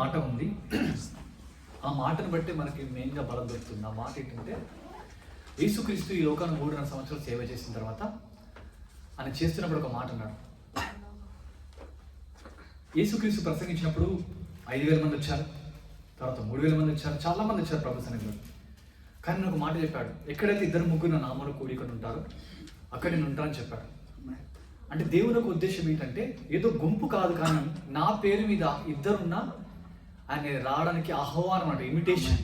మాట ఉంది. ఆ మాటను బట్టి మనకి మెయిన్గా బలం దొరుకుతుంది. ఆ మాట ఏంటంటే, యేసుక్రీస్తు ఈ లోకాన్ని 3.5 సంవత్సరాలు సేవ చేసిన తర్వాత ఆయన చేస్తున్నప్పుడు ఒక మాట అన్నాడు. యేసుక్రీస్తు ప్రసంగించినప్పుడు 5,000 మంది వచ్చారు, తర్వాత 3,000 మంది వచ్చారు, చాలా మంది వచ్చారు ప్రభు సన్నిధిలో. కానీ నేను ఒక మాట చెప్పాడు, ఎక్కడైతే 2-3 నా నామములో కూడుకొని ఉంటారో అక్కడ నేను ఉంటానని చెప్పాడు. అంటే దేవుని ఒక ఉద్దేశం ఏంటంటే, ఏదో గుంపు కాదు, కానీ నా పేరు మీద 2 ఆయన రావడానికి ఆహ్వానం అంటే ఇన్విటేషన్.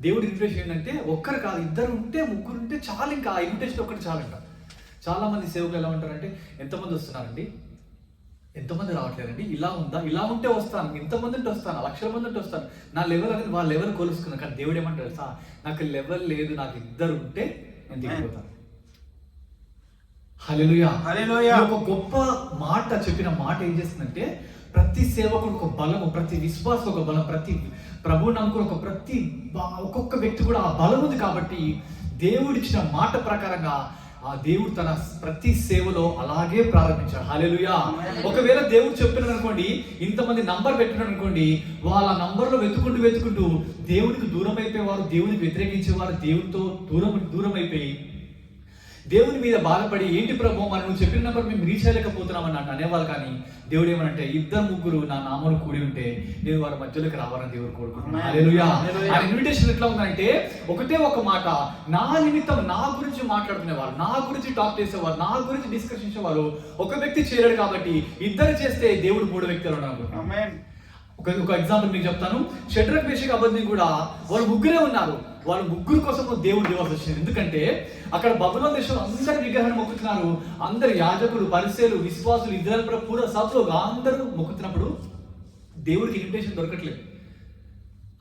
దేవుడి ఇన్విటేషన్ ఏంటంటే, ఒక్కరు కాదు, 2 ఉంటే 3 ఉంటే చాలు. ఇంకా ఆ ఇన్విటేషన్ ఒక్కటి చాలంట. చాలా మంది సేవకులు ఎలా ఉంటారంటే, ఎంతమంది వస్తున్నారండి, ఎంతమంది రావట్లేదండి, ఇలా ఉందా, ఇలా ఉంటే వస్తాను, ఇంతమంది ఉంటే వస్తాను, 1,00,000 మంది ఉంటే వస్తాను, నా లెవెల్ అనేది వాళ్ళ లెవెల్ కొలుసుకున్నాను. కానీ దేవుడు ఏమంటారు తెలుసా, నాకు లెవెల్ లేదు, నాకు 2 ఉంటే నేను దిగిపోతాను. హల్లెలూయా, హల్లెలూయా. ఒక గొప్ప మాట చెప్పిన మాట ఏం చేస్తుందంటే, ప్రతి సేవకుడు ఒక బలము, ప్రతి విశ్వాసం ఒక బలం, ప్రతి ప్రభువు నమ్ముకుని ఒక్కొక్క వ్యక్తి కూడా ఆ బలం ఉంది. కాబట్టి దేవుడిచ్చిన మాట ప్రకారంగా ఆ దేవుడు తన ప్రతి సేవలో అలాగే ప్రారంభించాడు. హల్లెలూయా. ఒకవేళ దేవుడు చెప్పినాడు అనుకోండి, ఇంతమంది నంబర్ పెట్టినాడు అనుకోండి, వాళ్ళ నంబర్లో వెతుకుంటూ దేవుడికి దూరం అయిపోయేవారు, దేవుడికి వ్యతిరేకించేవారు, దేవుడితో దూరం అయిపోయి దేవుని మీద బాధపడి, ఏంటి ప్రభు మనం నువ్వు చెప్పిన నెంబర్ మేము రీచ్ అయ్యలేకపోతున్నామని అనేవాళ్ళు. కానీ దేవుడు ఏమనంటే, 2-3 నా నామములు కూడి ఉంటే నేను వారి మధ్యలోకి రావాలని దేవుడు కోరుకుంటున్నాను. హల్లెలూయా. ఆ ఇన్విటేషన్ ఎట్లా ఉందంటే, ఒకటే ఒక మాట, నా నిమిత్తం నా గురించి మాట్లాడుకునేవారు, నా గురించి టాక్ చేసేవారు, నా గురించి డిస్కషన్ చేసేవారు ఒక వ్యక్తి చేయలేడు. కాబట్టి 2 చేస్తే దేవుడు 3 వ్యక్తులు ఉన్నారు. ఒక ఎగ్జాంపుల్ మీకు చెప్తాను. షడ్రక్ మేషక్ అబేద్నెగో కూడా వాళ్ళు 3 ఉన్నారు. వాళ్ళు 3 కోసం దేవుడు దివాల్సి వచ్చింది. ఎందుకంటే అక్కడ బబులోను దేశంలో అందరు విగ్రహాన్ని మొక్కుతున్నారు. అందరు యాజకులు, పరిసయ్యులు, విశ్వాసులు, ఇశ్రాయేలు పూర సభ్యులు అందరూ మొక్కుతున్నప్పుడు దేవుడికి ఇన్విటేషన్ దొరకట్లేదు.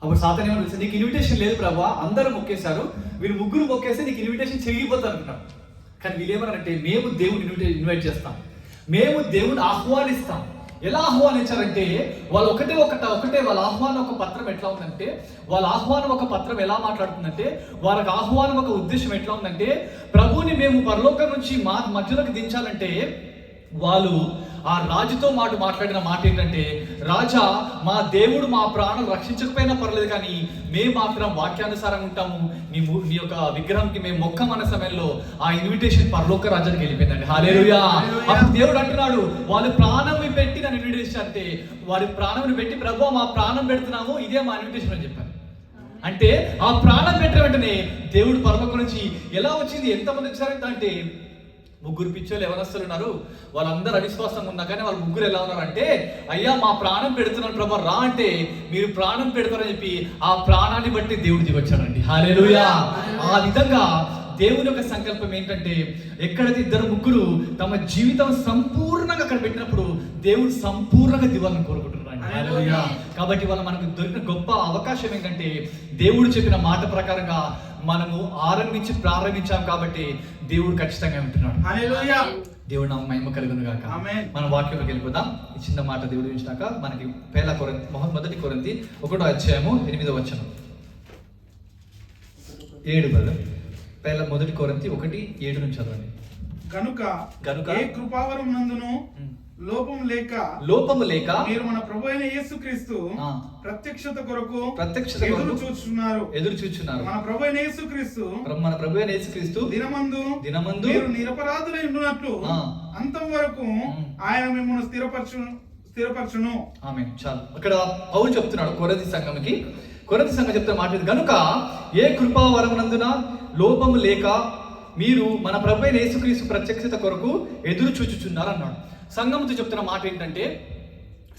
అప్పుడు సాతాను ఏమని తెలుసా, నీకు ఇన్విటేషన్ లేదు ప్రభా, అందరూ మొక్కేశారు, వీళ్ళు 3 మొక్కేస్తే నీకు ఇన్విటేషన్ చెరిగిపోతారు అంటున్నారు. కానీ వీళ్ళు ఏమన్నారంటే, మేము దేవుడిని ఇన్వైట్ చేస్తాం, మేము దేవుడిని ఆహ్వానిస్తాం. ఎలా ఆహ్వానించారంటే, వాళ్ళు ఒకటే వాళ్ళ ఆహ్వానం ఒక పత్రం ఎట్లా ఉందంటే, వాళ్ళ ఆహ్వానం ఒక పత్రం ఎలా మాట్లాడుతుందంటే, వాళ్ళకి ఆహ్వానం ఒక ఉద్దేశం ఎట్లా ఉందంటే, ప్రభువుని మేము పరలోకం నుంచి మా మధ్యలోకి దించాలంటే వాళ్ళు ఆ రాజుతో మాట్లాడిన మాట ఏంటంటే, రాజా, మా దేవుడు మా ప్రాణం రక్షించకపోయినా పర్లేదు, కానీ మేము మాత్రం వాక్యానుసారంగా ఉంటాము, నీ యొక్క విగ్రహంకి మేము మొక్కమన్న సమయంలో ఆ ఇన్విటేషన్ పరలోక రాజ్యానికి వెళ్ళిపోయిందండి. హల్లెలూయా. అప్పుడు దేవుడు అంటున్నాడు, వాళ్ళు ప్రాణం పెట్టి నన్ను ఇన్విటేషన్ అంటే, వారి ప్రాణం పెట్టి, ప్రభు మా ప్రాణం పెడుతున్నాము, ఇదే మా ఇన్విటేషన్ అని చెప్పారు. అంటే ఆ ప్రాణం పెట్టిన వెంటనే దేవుడు పరలోకం నుంచి ఎలా వచ్చింది, ఎంతమంది వచ్చారంట అంటే, 3 పిచ్చోళ్ళు ఎవరస్తులు ఉన్నారు, వాళ్ళందరూ అవిశ్వాసంగా ఉన్నా కానీ వాళ్ళు 3 ఎలా ఉన్నారంటే, అయ్యా మా ప్రాణం పెడుతున్నారు ప్రభా, రా అంటే మీరు ప్రాణం పెడతారని చెప్పి ఆ ప్రాణాన్ని బట్టి దేవుడు దిగొచ్చాడండి. హల్లెలూయా. ఆ విధంగా దేవుని యొక్క సంకల్పం ఏంటంటే, ఎక్కడైతే 2-3 తమ జీవితం సంపూర్ణంగా అక్కడ పెట్టినప్పుడు దేవుడు సంపూర్ణంగా దివాలని కోరుకుంటున్నాడు. హల్లెలూయా. కాబట్టి వాళ్ళ మనకు దొరికిన గొప్ప అవకాశం ఏంటంటే, దేవుడు చెప్పిన మాట ప్రకారంగా మనము ప్రారంభించాం కాబట్టి దేవుడు ఖచ్చితంగా ఉంటున్నాడు. హల్లెలూయా. దేవుడు నామ మహిమ కలుగును గాక. మన వాక్యంలోకి వెళ్ళిపోదాం. ఈ చిన్న మాట దేవుడు గురించినాక మనకి మొదటి కొరింథీ 1వ అధ్యాయము 8వ వచనం 7 బ్రదర్. మొదటి కొరింథీ 1:7 నుంచి చదవండి. గనుక ఏ కృపావరం నందును లోపము లేక మీరు మన ప్రభు అయిన యేసుక్రీస్తు ప్రత్యక్షత కొరకు ఎదురు చూచున్నారు. మన ప్రభు అయిన యేసుక్రీస్తు దినమందు మీరు నిరపరాధులై ఉండునట్లు అంతం వరకు ఆయన మిమ్మల్ని స్థిరపరచును. ఆమేన్. చాలు. అక్కడ పౌలు చెప్తున్నాడు కొరింథీ సంఘం చెప్తున్న మాట, గనుక ఏ కృపావరం నందున లోపము లేక మీరు మన ప్రభు అయిన యేసుక్రీస్తు ప్రత్యక్షత కొరకు ఎదురు చూచుచున్నారు అన్నాడు. సంఘంతో చెప్తున్న మాట ఏంటంటే,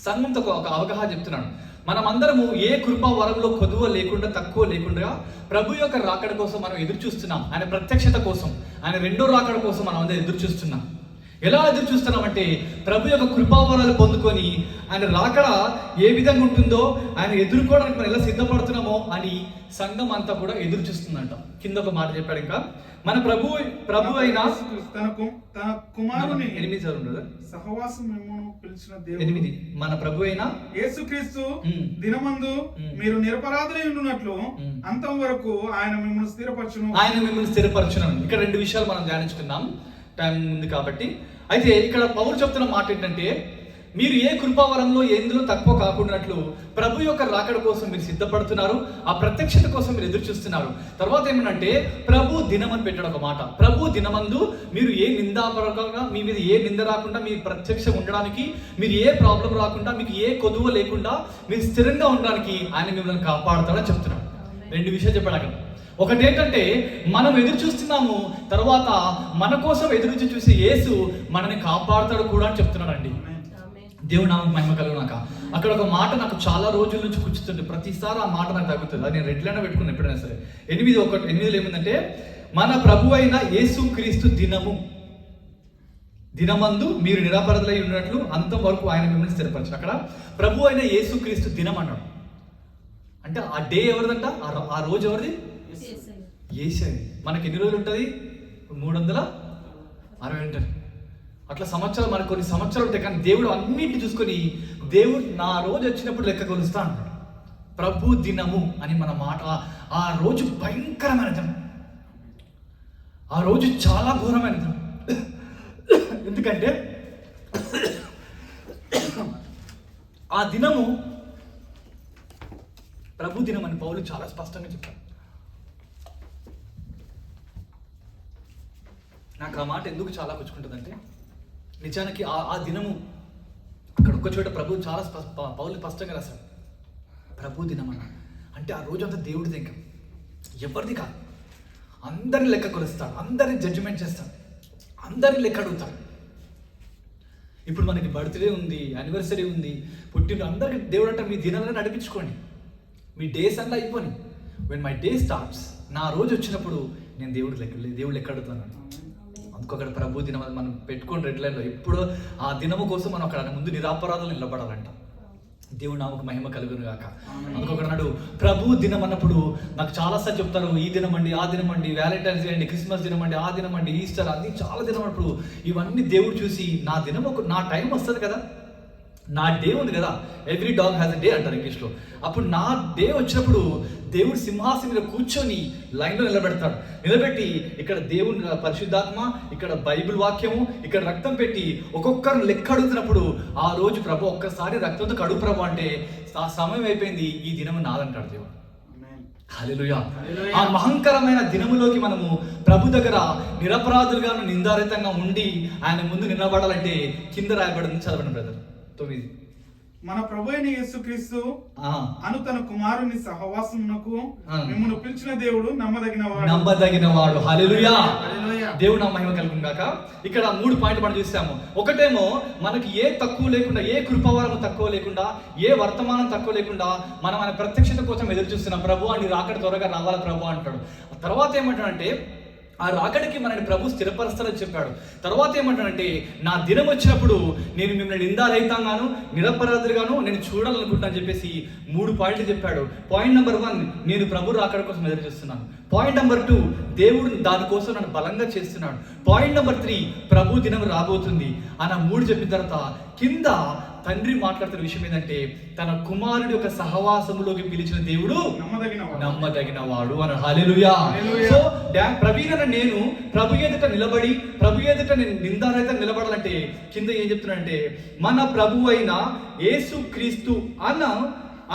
సంఘంతో ఒక అవగాహన చెప్తున్నాడు. మనమందరము ఏ కృపా వరంలో కొదువ లేకుండా, తక్కువ లేకుండా ప్రభు యొక్క రాకడ కోసం మనం ఎదురు చూస్తున్నాం. ఆయన ప్రత్యక్షత కోసం, ఆయన 2వ రాకడ కోసం మనం అందరూ ఎదురు చూస్తున్నాం. ఎలా ఎదురు చూస్తున్నామంటే, ప్రభు యొక్క కృపావరాలు పొందుకొని ఆయన రాకడ ఏ విధంగా ఉంటుందో, ఆయన ఎదుర్కోవడానికి మనం ఎలా సిద్ధపడుతున్నామో అని సంఘం అంతా కూడా ఎదురు చూస్తుందంట. కింద ఒక మాట చెప్పాడు, ఇంకా మన ప్రభు అయిన తన కుమారుని 8 సహవాసం పిలిచిన దేవుడు 8 మన ప్రభు అయిన యేసుక్రీస్తు దినమందు మీరు నిరపరాధులై ఉండునట్లు అంతం వరకు ఆయన మిమ్మల్ని స్థిరపరచును. ఇక్కడ 2 విషయాలు మనం ధ్యానించుకుందాం, టైం ఉంది కాబట్టి. అయితే ఇక్కడ పౌలు చెప్తున్న మాట ఏంటంటే, మీరు ఏ కృపావరంలో ఎందులో తక్కువ కాకుండాట్లు ప్రభు యొక్క రాకడ కోసం మీరు సిద్ధపడుతున్నారు, ఆ ప్రత్యక్షత కోసం మీరు ఎదురు చూస్తున్నారు. తర్వాత ఏమనంటే ప్రభు దినం అని పెట్టాడు ఒక మాట. ప్రభు దినమందు మీరు ఏ నిందాపరంగా, మీ మీద ఏ నింద రాకుండా, మీ ప్రత్యక్షం ఉండడానికి, మీరు ఏ ప్రాబ్లం రాకుండా, మీకు ఏ కొదువ లేకుండా మీరు స్థిరంగా ఉండడానికి ఆయన మిమ్మల్ని కాపాడుతాడని చెప్తున్నాడు. 2 విషయాలు చెప్పాడు అక్కడ. ఒకటి ఏంటంటే మనం ఎదురు చూస్తున్నాము, తర్వాత మన కోసం ఎదురు చూసే యేసు మనని కాపాడుతాడు కూడా అని చెప్తున్నాడండి. దేవుడు నామకు మహిమ కలుగునాక. అక్కడ ఒక మాట నాకు చాలా రోజుల నుంచి కూర్చుంటుంది, ప్రతిసారి ఆ మాట నాకు తగ్గుతుంది. అది నేను రెడ్ లైన్ పెట్టుకున్నాను ఎప్పుడైనా సరే. 8:1 ఏమిందంటే మన ప్రభు అయిన యేసు క్రీస్తు దినమందు మీరు నిరాపరాధులై ఉన్నట్లు అంతం వరకు ఆయన మిమ్మల్ని స్థిరపరచు. అక్కడ ప్రభు అయిన యేసు క్రీస్తు దినం అన్నాడు. అంటే ఆ డే ఎవరిదంట? ఆ రోజు ఎవరిది? యేసయ్య. మనకి ఎన్ని రోజులు ఉంటుంది? 360 ఉంటుంది. అట్లా సంవత్సరాలు, మనకు కొన్ని సంవత్సరాలు ఉంటాయి, కానీ దేవుడు అన్నింటినీ చూసుకొని దేవుడు నా రోజు వచ్చినప్పుడు లెక్క కొలుస్తా అన్నాడు. ప్రభు దినము అని మన మాట. ఆ రోజు భయంకరమైన దినం, ఆ రోజు చాలా ఘోరమైన దినం. ఎందుకంటే ఆ దినము ప్రభు దినం అని పౌలు చాలా స్పష్టంగా చెప్పారు. నాకు ఆ మాట ఎందుకు చాలా కూర్చుకుంటుందంటే, నిజానికి ఆ దినము అక్కడ ఒక్క చోట ప్రభు చాలా పౌలు స్పష్టంగా రాశాడు. ప్రభు దినం అన్న అంటే ఆ రోజు అంతా దేవుడిది, ఇంకా ఎవరిది కాదు. అందరిని లెక్క కొలుస్తాడు, అందరిని జడ్జిమెంట్ చేస్తాడు, అందరిని లెక్క అడుగుతాడు. ఇప్పుడు మనకి బర్త్డే ఉంది, యానివర్సరీ ఉంది, పుట్టిన అందరికి దేవుడు అంటే మీ దినాలను నడిపించుకోండి, మీ డేస్ అలా అయిపోయి. వెన్ మై డే స్టార్ట్స్, నా రోజు వచ్చినప్పుడు నేను దేవుడు లెక్క అడుగుతాను. అందుకు అక్కడ ప్రభు దినం మనం పెట్టుకోండి రెడ్ లైన్లో. ఎప్పుడో ఆ దినము కోసం మనం అక్కడ ముందు నిరాపరాధాలు నిలబడాలంట. దేవుడు నామకు మహిమ కలుగును గాక. అందుకు అక్కడ నాడు ప్రభు దినం అన్నప్పుడు నాకు చాలాసార్లు చెప్తారు, ఈ దినం అండి, ఆ దినం అండి, వ్యాలంటైన్స్ డే అండి, క్రిస్మస్ దినం అండి, ఆ దినం అండి, ఈస్టర్, అది చాలా దినం అన్నప్పుడు ఇవన్నీ దేవుడు చూసి నా దినం నా టైం వస్తుంది కదా, నా డే ఉంది కదా. Every dog has a day అంటారు ఇంగ్లీష్లో. అప్పుడు నా డే వచ్చినప్పుడు దేవుడు సింహాసనం మీద కూర్చొని లైన్లో నిలబెట్టి ఇక్కడ దేవుని పరిశుద్ధాత్మ, ఇక్కడ బైబిల్ వాక్యము, ఇక్కడ రక్తం పెట్టి ఒక్కొక్కరు లెక్క అడుగుతున్నప్పుడు ఆ రోజు ప్రభు ఒక్కసారి రక్తంతో కడుగు ప్రభు అంటే ఆ సమయం అయిపోయింది, ఈ దినం నాదంటాడు దేవుడు. హల్లెలూయా. ఆ మహంకరమైన దినములోకి మనము ప్రభు దగ్గర నిరపరాధులుగా నిందారహితంగా ఉండి ఆయన ముందు నిలబడాలంటే కింద రాయబడింది, చదవండి బ్రదర్. 9. మన ప్రభు అయిన యేసుక్రీస్తు అను తన కుమారుని సహవాసమునకు మిమ్మల్ని పిలిచిన దేవుడు నమ్మదగిన వాడు. హల్లెలూయా. దేవుడు నా మహిమ కలుగును గాక. ఇక్కడ 3 పాయింట్లు మనం చూసాము. ఒకటేమో మనకి ఏ తక్కువ లేకుండా, ఏ కృపావరం తక్కువ లేకుండా, ఏ వర్తమానం తక్కువ లేకుండా మనం ఆయన ప్రత్యక్షత కోసం ఎదురు చూస్తున్నాం. ప్రభు అని రాకడ త్వరగా రావాలి ప్రభు అంటాడు. తర్వాత ఏమంటాడంటే ఆ రాకడికి మనని ప్రభు స్థిరపరుస్తాడని చెప్పాడు. తర్వాత ఏమంటాడంటే నా దినం వచ్చినప్పుడు నేను మిమ్మల్ని నిందారహితంగాను నిరపరాధులుగాను నేను చూడాలనుకుంటాను చెప్పేసి 3 పాయింట్లు చెప్పాడు. పాయింట్ నెంబర్ 1, నేను ప్రభు రాకడ కోసం ఎదురు చూస్తున్నాను. పాయింట్ నెంబర్ 2, దేవుడు దానికోసం నన్ను బలంగా చేస్తున్నాడు. పాయింట్ నెంబర్ 3, ప్రభు దినం రాబోతుంది అన్న 3 చెప్పిన తర్వాత కింద తండ్రి మాట్లాడుతున్న విషయం ఏంటంటే తన కుమారుడి యొక్క సహవాసములోకి పిలిచిన దేవుడు నమ్మదగిన వాడు అని. హల్లెలూయా. సో ప్రవీణ నేను ప్రభు ఎదుట నిలబడి, ప్రభు ఎదుట నేను నిందారహితంగా నిలబడాలంటే కింద ఏం చెప్తున్నాడంటే మన ప్రభు అయిన యేసు క్రీస్తు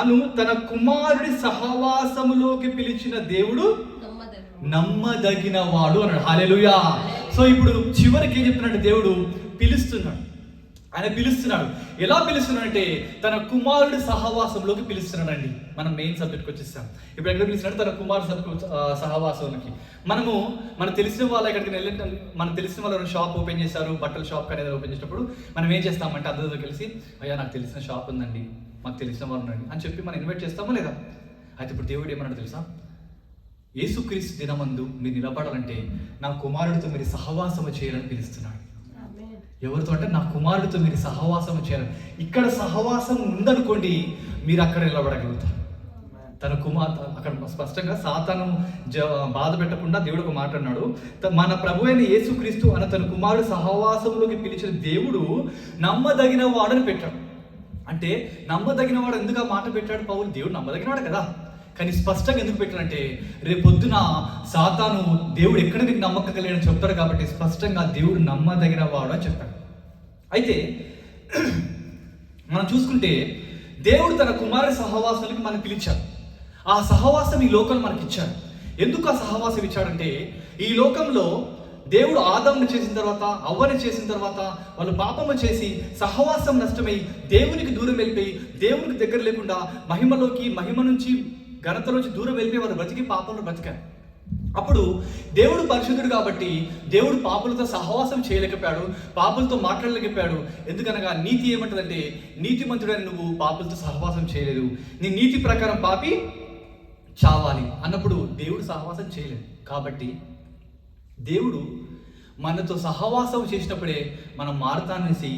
అను తన కుమారుడి సహవాసములోకి పిలిచిన దేవుడు నమ్మదగిన వాడు అన్నాడు. హల్లెలూయా. సో ఇప్పుడు చివరికి ఏం చెప్తున్నాడు? దేవుడు పిలుస్తున్నాడు. ఆయన పిలుస్తున్నాడు. ఎలా పిలుస్తున్నాడంటే తన కుమారుడి సహవాసంలోకి పిలుస్తున్నాడండి. మనం మెయిన్ సబ్జెక్ట్కి వచ్చేస్తాం. ఇప్పుడు ఎక్కడ పిలుస్తున్నాడు? తన కుమారుడు సహవాసంలోకి. మన తెలిసిన వాళ్ళు ఎక్కడికి మన తెలిసిన వాళ్ళు షాప్ ఓపెన్ చేశారు, బట్టల షాప్ అనేది ఓపెన్ చేసినప్పుడు మనం ఏం చేస్తామంటే అందరితో కలిసి అయ్యా నాకు తెలిసిన షాప్ ఉందండి, మాకు తెలిసిన వాళ్ళు ఉండండి అని చెప్పి మనం ఇన్వైట్ చేస్తామా లేదా? అయితే ఇప్పుడు దేవుడు ఏమన్నాడు తెలుసా? యేసుక్రీస్తు దినమందు మీరు నిలబడాలంటే నా కుమారుడితో మీరు సహవాసము చేయాలని పిలుస్తున్నాడు. ఎవరితో అంటే నా కుమారుడితో మీరు సహవాసం చేయాలి. ఇక్కడ సహవాసం ఉందనుకోండి, మీరు అక్కడ నిలబడగలుగుతారు. తన కుమార్తె అక్కడ స్పష్టంగా సాతాను బాధ పెట్టకుండా దేవుడు ఒక మాట అన్నాడు. మన ప్రభు అయిన యేసుక్రీస్తు అన్న తన కుమారుడు సహవాసంలోకి పిలిచిన దేవుడు నమ్మదగిన వాడని పెట్టాడు. అంటే నమ్మదగిన వాడు ఎందుకు ఆ మాట పెట్టాడు పౌలు? దేవుడు నమ్మదగినవాడు కదా. కానీ స్పష్టంగా ఎందుకు పెట్టాడంటే రేపొద్దున సాతాను దేవుడు ఎక్కడ నీకు నమ్మకం కలిగిన చెప్తాడు కాబట్టి స్పష్టంగా దేవుడు నమ్మదగిన వాడు అని చెప్పాడు. అయితే మనం చూసుకుంటే దేవుడు తన కుమారుడి సహవాసానికి మనం పిలిచాడు. ఆ సహవాసం ఈ లోకంలో మనకి ఇచ్చాడు. ఎందుకు ఆ సహవాసం ఇచ్చాడంటే, ఈ లోకంలో దేవుడు ఆదాముని చేసిన తర్వాత, అవ్వని చేసిన తర్వాత వాళ్ళు పాపము చేసి సహవాసం నష్టమై దేవునికి దూరం వెళ్ళిపోయి, దేవునికి దగ్గర లేకుండా మహిమ నుంచి ఘనతలోంచి దూరం వెళ్ళిపోయి వాళ్ళు బ్రతికి పాపంలో బ్రతికారు. అప్పుడు దేవుడు పరిశుద్ధుడు కాబట్టి దేవుడు పాపులతో సహవాసం చేయలేకపోయాడు, పాపులతో మాట్లాడలేకపోయాడు. ఎందుకనగా నీతి ఏమంటుందంటే, నీతిమంతుడని నువ్వు పాపులతో సహవాసం చేయలేదు, నీ నీతి ప్రకారం పాపి చావాలి అన్నప్పుడు దేవుడు సహవాసం చేయలేదు. కాబట్టి దేవుడు మనతో సహవాసం చేసినప్పుడే మనం మారుతానేసి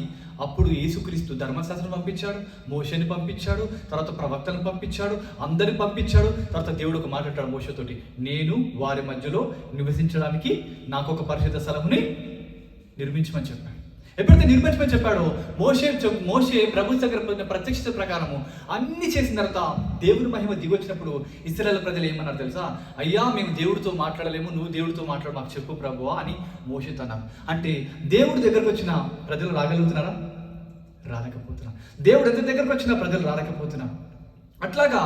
అప్పుడు యేసుక్రీస్తు ధర్మశాస్త్రం పంపించాడు, మోషేని పంపించాడు, తర్వాత ప్రవక్తలను పంపించాడు, అందరిని పంపించాడు. తర్వాత దేవుడు ఒక మాట్లాడాడు మోషేతోటి, నేను వారి మధ్యలో నివసించడానికి నాకు ఒక పరిశుద్ధ స్థలముని నిర్మించమని చెప్పాడు. ఎప్పుడైతే నిర్మించమని చెప్పాడో మోషే ప్రభు దగ్గర పొందిన ప్రత్యక్షత ప్రకారము అన్ని చేసిన తర్వాత దేవుని మహిమ దిగొచ్చినప్పుడు ఇశ్రాయేలు ప్రజలు ఏమన్నారు తెలుసా? అయ్యా, మేము దేవుడితో మాట్లాడలేము, నువ్వు దేవుడితో మాట్లాడు, మాకు చెప్పు ప్రభువా అని మోషేతో అన్నారు. అంటే దేవుడి దగ్గరకు వచ్చిన ప్రజలు రాగలుగుతున్నారా? రాలేకపోతున్నారు. దేవుడు ఎంత దగ్గరకు వచ్చినా ప్రజలు రాలేకపోతున్నారు. అట్లాగా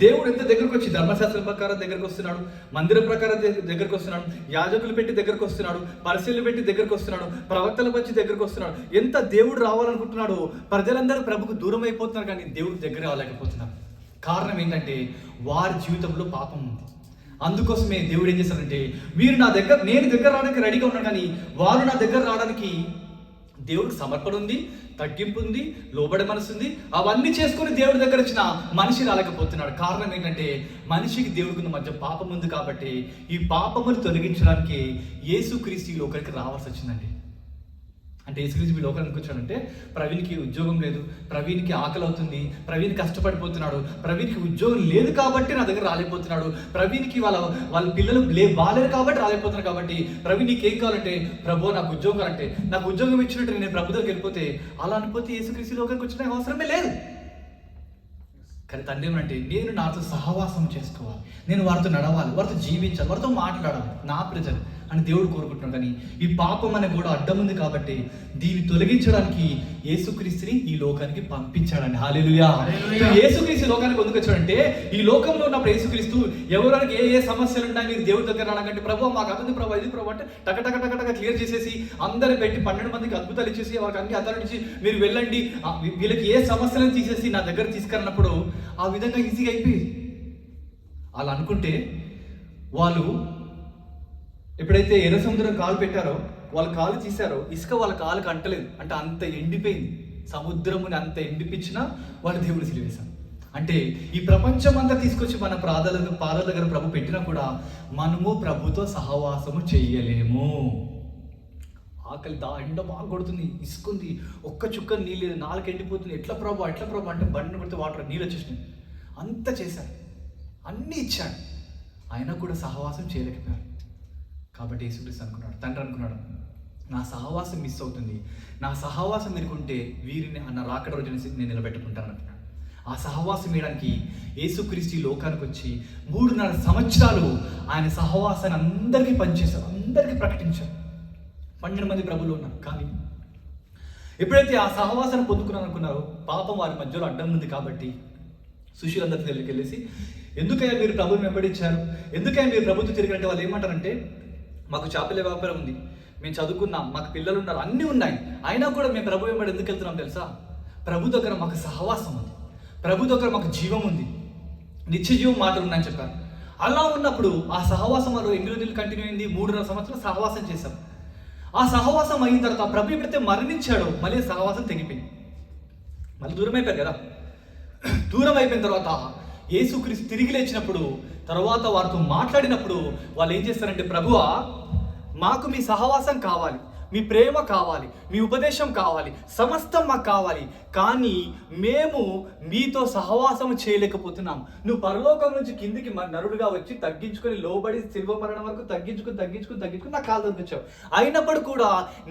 దేవుడు ఎంత దగ్గరకు వచ్చి ధర్మశాస్త్రం ప్రకారం దగ్గరకు వస్తున్నాడు, మందిరం ప్రకారం దగ్గరకు వస్తున్నాడు, యాజకులు పెట్టి దగ్గరకు వస్తున్నాడు, పరిశీలన పెట్టి దగ్గరకు వస్తున్నాడు, ప్రవక్తల వచ్చి దగ్గరకు వస్తున్నాడు. ఎంత దేవుడు రావాలనుకుంటున్నాడు, ప్రజలందరూ ప్రభుకు దూరం అయిపోతున్నారు, కానీ దేవుడు దగ్గర రాలేకపోతున్నారు. కారణం ఏంటంటే వారి జీవితంలో పాపం ఉంది. అందుకోసమే దేవుడు ఏం చేశాడంటే, నేను దగ్గర రావడానికి రెడీగా ఉన్నాను, కానీ వారు నా దగ్గర రావడానికి దేవుడికి సమర్పణ ఉంది, తగ్గింపు ఉంది, లోబడే మనసు ఉంది. అవన్నీ చేసుకుని దేవుడి దగ్గర వచ్చిన మనిషి రాలేకపోతున్నాడు. కారణం ఏంటంటే, మనిషికి దేవుడికి మధ్య పాపం ఉంది. కాబట్టి ఈ పాపమును తొలగించడానికి యేసుక్రీస్తు ఈ లోకానికి రావాల్సి వచ్చిందండి. అంటే యేసుక్రీస్తు ఈ లోకానికి వచ్చాడంటే, ప్రవీణ్కి ఉద్యోగం లేదు, ప్రవీణ్కి ఆకలి అవుతుంది, ప్రవీణ్ కష్టపడిపోతున్నాడు, ప్రవీణ్కి ఉద్యోగం లేదు కాబట్టి నా దగ్గర రాలేకపోతున్నాడు, ప్రవీణ్కి వాళ్ళ పిల్లలు బాగాలేరు కాబట్టి రాలేకపోతున్నారు. కాబట్టి ప్రవీణ్ నీకు ఏం కావాలంటే, ప్రభు నాకు ఉద్యోగం కావాలంటే, నాకు ఉద్యోగం ఇచ్చినట్టు నేను ప్రభు దగ్గరికి వెళ్ళిపోతే, అలా అనిపోతే యేసుక్రీస్తు లోకానికి వచ్చిన అవసరమే లేదు. కానీ తండ్రి ఏమంటే, నేను నాతో సహవాసం చేసుకోవాలి, నేను వారితో నడవాలి, వారితో జీవించాలి, వారితో మాట్లాడాలి, నా ప్రజలు అని దేవుడు కోరుకుంటున్నాడు. కానీ ఈ పాపం అనే కూడా అడ్డం ఉంది కాబట్టి దీన్ని తొలగించడానికి యేసుక్రీస్తుని ఈ లోకానికి పంపించాడండి. హల్లెలూయా. యేసుక్రీస్తు లోకానికి ఎందుకు వచ్చాడంటే, ఈ లోకంలో ఉన్నప్పుడు యేసుక్రీస్తు ఎవరికి ఏ సమస్యలు ఉన్నాయి మీరు దేవుడి దగ్గర రాకంటే, ప్రభు మాకు అతని ప్రభు ఇది ప్రభు అంటే టక క్లియర్ చేసేసి అందరు పెట్టి 12 మందికి అద్భుతాలు ఇచ్చేసి వారికి అన్ని అథారిటీ ఇచ్చి మీరు వెళ్ళండి, వీళ్ళకి ఏ సమస్యలను తీసేసి నా దగ్గర తీసుకున్నప్పుడు ఆ విధంగా ఈజీగా అయిపోయింది. అలా అనుకుంటే వాళ్ళు ఎప్పుడైతే ఎర్ర సముద్రం కాలు పెట్టారో, వాళ్ళు కాలు తీశారో, ఇసుక వాళ్ళ కాలుకి అంటలేదు. అంటే అంత ఎండిపోయింది. సముద్రముని అంత ఎండిపించినా వాళ్ళు దేవుడు సిలివేశారు. అంటే ఈ ప్రపంచం అంతా తీసుకొచ్చి మన పాదాల దగ్గర ప్రభు పెట్టినా కూడా మనము ప్రభుతో సహవాసము చెయ్యలేము. ఆకలి ఎండ బాగా కొడుతుంది, ఇసుకుంది, ఒక్క చుక్క నీళ్ళు, నాలుగు ఎండిపోతుంది, ఎట్లా ప్రభు అంటే బండిని కొడితే వాటర్ నీళ్ళు వచ్చేసినాయి. అంత చేశారు, అన్నీ ఇచ్చాడు, అయినా కూడా సహవాసం చేయలేకపోయారు. కాబట్టి యేసుక్రీస్తు అనుకున్నాడు, తండ్రి అనుకున్నాడు, నా సహవాసం మిస్ అవుతుంది, నా సహవాసం ఎదుర్కొంటే వీరిని అన్న రాకడ రోజు నేను నిలబెట్టుకుంటాను అనుకున్నాడు. ఆ సహవాసం వేయడానికి యేసుక్రీస్తు లోకానికి వచ్చి 3.5 సంవత్సరాలు ఆయన సహవాసాన్ని అందరికీ పనిచేశారు, అందరికీ ప్రకటించారు. 12 మంది ప్రభులు ఉన్నారు. కానీ ఎప్పుడైతే ఆ సహవాసాన్ని పొందుకున్నాను అనుకున్నారో, పాపం వారి మధ్యలో అడ్డం ఉంది. కాబట్టి శిష్యులందరి దగ్గరికి వెళ్ళేసి, ఎందుకయ్యా మీరు ప్రభుని వెంబడించారు, ఎందుకయ్యా మీరు ప్రభుత్వం తిరిగినట్టే? వాళ్ళు ఏమంటారంటే, మాకు చేపల వ్యాపారం ఉంది, మేము చదువుకున్నాం, మాకు పిల్లలు ఉన్నారు, అన్నీ ఉన్నాయి, అయినా కూడా మేము ప్రభు వెంబడి ఎందుకు వెళ్తున్నాం తెలుసా? ప్రభు దగ్గర మాకు సహవాసం ఉంది, ప్రభు దగ్గర మాకు జీవం ఉంది, నిత్య జీవం మాటలు ఉన్నాయని చెప్పారు. అలా ఉన్నప్పుడు ఆ సహవాసం వాళ్ళు ఎన్ని రోజులు కంటిన్యూ అయింది? 3.5 సంవత్సరాలు సహవాసం చేశాం. ఆ సహవాసం అయిన తర్వాత ప్రభు ఎప్పుడైతే మరణించాడో మళ్ళీ సహవాసం తెగిపోయింది. మళ్ళీ దూరం అయిపోయారు కదా. దూరం అయిపోయిన తర్వాత యేసుక్రీస్తు తిరిగి లేచినప్పుడు, తర్వాత వారితో మాట్లాడినప్పుడు వాళ్ళు ఏం చేస్తారంటే, ప్రభువా మాకు మీ సహవాసం కావాలి, మీ ప్రేమ కావాలి, మీ ఉపదేశం కావాలి, సమస్తం మాకు కావాలి, కానీ మేము మీతో సహవాసం చేయలేకపోతున్నాం. నువ్వు పరలోకం నుంచి కిందికి నరుడుగా వచ్చి తగ్గించుకొని లోబడి శిల్వ మరణం వరకు తగ్గించుకుని నా కాలు దొరికించావు, అయినప్పుడు కూడా